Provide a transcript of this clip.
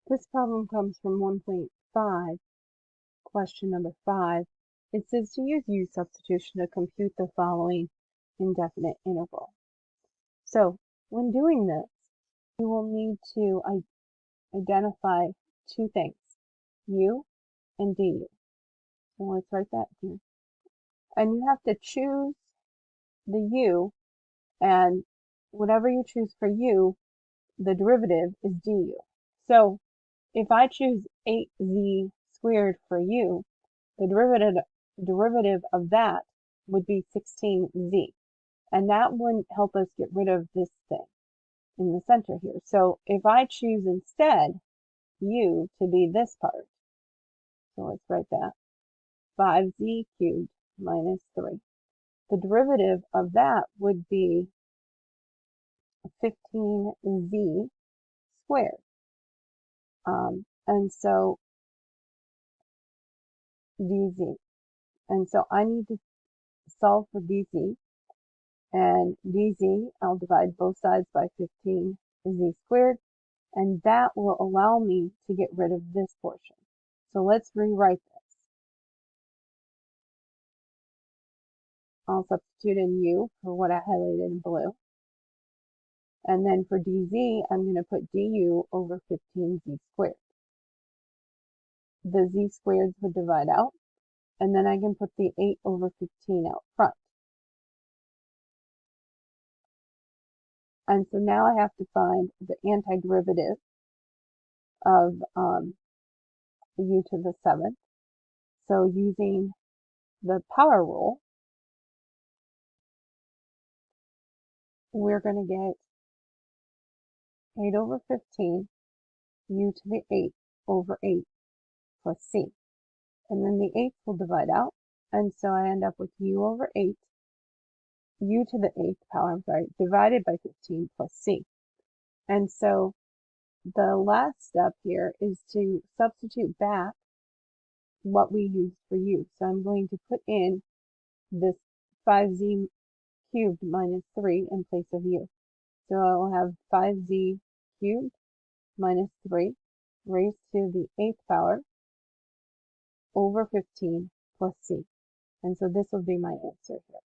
This problem comes from 1.5, question number 5. It says to use U substitution to compute the following indefinite interval. So when doing this, you will need to identify two things, U and du. So let's write that here. And you have to choose the U, and whatever you choose for U, the derivative is du. So if I choose 8z squared for U, the derivative of that would be 16z. And that wouldn't help us get rid of this thing in the center here. So if I choose instead U to be this part, so let's write that, 5z cubed minus 3. The derivative of that would be 15z squared. And so dz. And so I need to solve for dz. And dz, I'll divide both sides by 15z squared. And that will allow me to get rid of this portion. So let's rewrite this. I'll substitute in u for what I highlighted in blue. And then for dz, I'm going to put du over 15z squared. The z squareds would divide out, and then I can put the 8 over 15 out front. And so now I have to find the antiderivative of u to the 7th. So using the power rule, we're going to get 8 over 15 u to the 8 over 8 plus c. And then the 8 will divide out, and so I end up with u over 8, u to the 8th power, divided by 15 plus c. And so the last step here is to substitute back what we used for u. So I'm going to put in this 5z cubed minus 3 in place of u. So I will have 5z cubed minus 3 raised to the 8th power over 15 plus c. And so this will be my answer here.